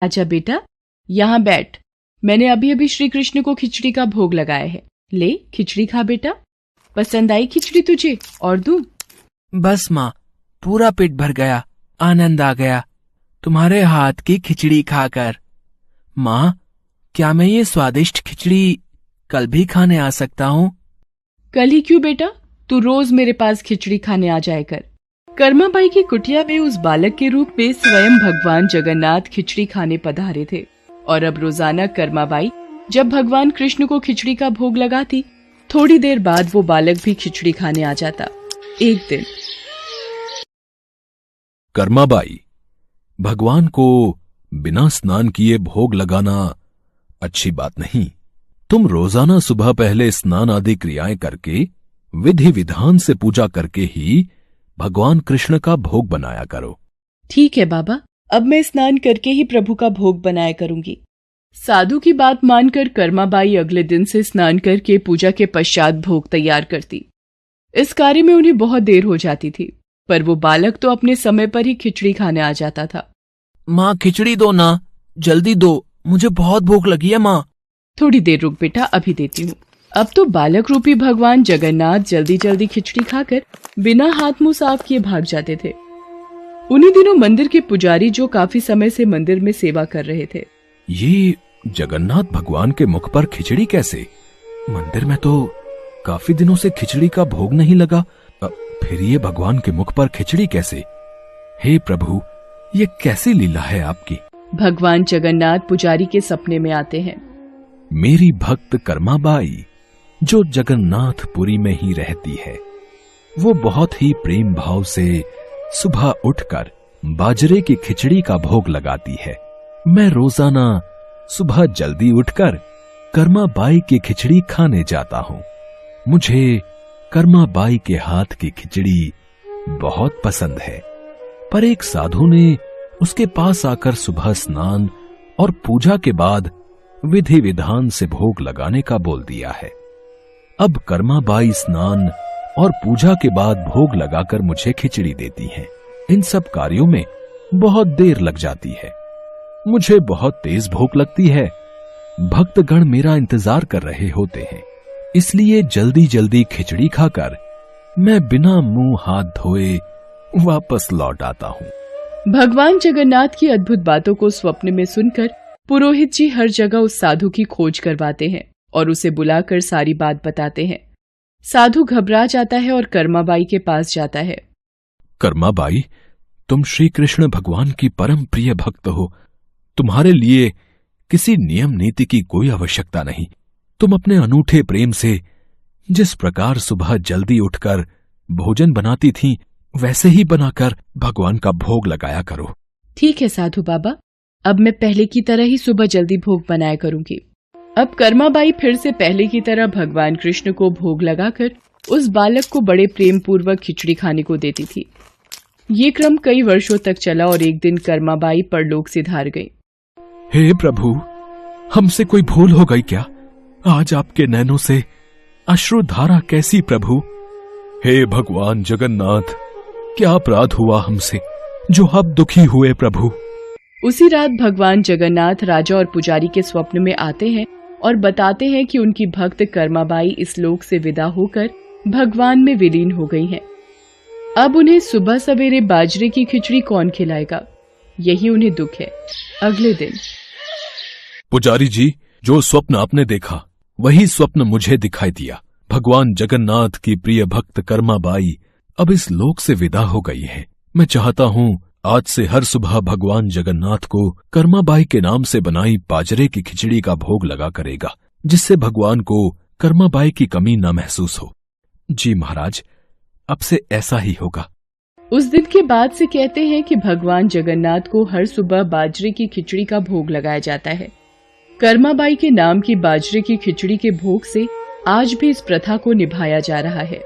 आजा बेटा, यहाँ बैठ। मैंने अभी अभी श्री कृष्ण को खिचड़ी का भोग लगाया है। ले खिचड़ी खा बेटा। पसंद आई खिचड़ी तुझे? और दूं? बस माँ, पूरा पेट भर गया, आनंद आ गया तुम्हारे हाथ की खिचड़ी खाकर। माँ, क्या मैं ये स्वादिष्ट खिचड़ी कल भी खाने आ सकता हूँ? कल ही क्यों बेटा, तू रोज मेरे पास खिचड़ी खाने आ जाया कर। कर्माबाई की कुटिया में उस बालक के रूप में स्वयं भगवान जगन्नाथ खिचड़ी खाने पधारे थे और अब रोजाना कर्माबाई जब भगवान कृष्ण को खिचड़ी का भोग लगाती, थोड़ी देर बाद वो बालक भी खिचड़ी खाने आ जाता। एक दिन कर्माबाई, भगवान को बिना स्नान किए भोग लगाना अच्छी बात नहीं। तुम रोजाना सुबह पहले स्नान आदि क्रियाएं करके विधि विधान से पूजा करके ही भगवान कृष्ण का भोग बनाया करो। ठीक है बाबा, अब मैं स्नान करके ही प्रभु का भोग बनाया करूंगी। साधु की बात मानकर कर्माबाई अगले दिन से स्नान करके पूजा के पश्चात भोग तैयार करती। इस कार्य में उन्हें बहुत देर हो जाती थी, पर वो बालक तो अपने समय पर ही खिचड़ी खाने आ जाता था। माँ, खिचड़ी दो ना, जल्दी दो, मुझे बहुत भूख लगी है माँ। थोड़ी देर रुक बेटा, अभी देती हूँ। अब तो बालक रूपी भगवान जगन्नाथ जल्दी जल्दी खिचड़ी खाकर बिना हाथ मुंह साफ किए भाग जाते थे। उन्हीं दिनों मंदिर के पुजारी, जो काफी समय से मंदिर में सेवा कर रहे थे, ये जगन्नाथ भगवान के मुख पर खिचड़ी कैसे? मंदिर में तो काफी दिनों से खिचड़ी का भोग नहीं लगा, फिर ये भगवान के मुख पर खिचड़ी कैसे? हे प्रभु, ये कैसी लीला है आपकी? भगवान जगन्नाथ पुजारी के सपने में आते हैं। मेरी भक्त कर्माबाई, जो जगन्नाथपुरी में ही रहती है, वो बहुत ही प्रेम भाव से सुबह उठकर बाजरे की खिचड़ी का भोग लगाती है। मैं रोजाना सुबह जल्दी उठकर कर्माबाई की खिचड़ी खाने जाता हूँ। मुझे कर्माबाई के हाथ की खिचड़ी बहुत पसंद है। पर एक साधु ने उसके पास आकर सुबह स्नान और पूजा के बाद विधि विधान से भोग लगाने का बोल दिया है। अब कर्माबाई स्नान और पूजा के बाद भोग लगाकर मुझे खिचड़ी देती हैं। इन सब कार्यों में बहुत देर लग जाती है। मुझे बहुत तेज भूख लगती है। भक्तगण मेरा इंतजार कर रहे होते हैं, इसलिए जल्दी जल्दी खिचड़ी खाकर मैं बिना मुंह हाथ धोए वापस लौट आता हूँ। भगवान जगन्नाथ की अद्भुत बातों को स्वप्न में सुनकर पुरोहित जी हर जगह उस साधु की खोज करवाते हैं और उसे बुलाकर सारी बात बताते हैं। साधु घबरा जाता है और कर्माबाई के पास जाता है। कर्माबाई, तुम श्री कृष्ण भगवान की परम प्रिय भक्त हो। तुम्हारे लिए किसी नियम नीति की कोई आवश्यकता नहीं। तुम अपने अनूठे प्रेम से जिस प्रकार सुबह जल्दी उठकर भोजन बनाती थीं, वैसे ही बनाकर भगवान का भोग लगाया करो। ठीक है साधु बाबा, अब मैं पहले की तरह ही सुबह जल्दी भोग बनाया करूंगी। अब कर्माबाई फिर से पहले की तरह भगवान कृष्ण को भोग लगाकर उस बालक को बड़े प्रेम पूर्वक खिचड़ी खाने को देती थी। ये क्रम कई वर्षों तक चला और एक दिन कर्माबाई परलोक सिधार गई। हे प्रभु, हमसे कोई भूल हो गई क्या? आज आपके नैनों से अश्रुधारा कैसी प्रभु? हे भगवान जगन्नाथ, क्या अपराध हुआ हमसे जो अब दुखी हुए प्रभु? उसी रात भगवान जगन्नाथ राजा और पुजारी के स्वप्न में आते हैं और बताते हैं कि उनकी भक्त कर्माबाई इस लोक से विदा होकर भगवान में विलीन हो गई हैं। अब उन्हें सुबह सवेरे बाजरे की खिचड़ी कौन खिलाएगा, यही उन्हें दुख है। अगले दिन पुजारी जी, जो स्वप्न आपने देखा वही स्वप्न मुझे दिखाई दिया। भगवान जगन्नाथ की प्रिय भक्त कर्माबाई अब इस लोक से विदा हो गई है। मैं चाहता हूँ आज से हर सुबह भगवान जगन्नाथ को कर्माबाई के नाम से बनाई बाजरे की खिचड़ी का भोग लगा करेगा, जिससे भगवान को कर्माबाई की कमी न महसूस हो। जी महाराज, अब से ऐसा ही होगा। उस दिन के बाद से कहते हैं कि भगवान जगन्नाथ को हर सुबह बाजरे की खिचड़ी का भोग लगाया जाता है। कर्माबाई के नाम की बाजरे की खिचड़ी के भोग से आज भी इस प्रथा को निभाया जा रहा है।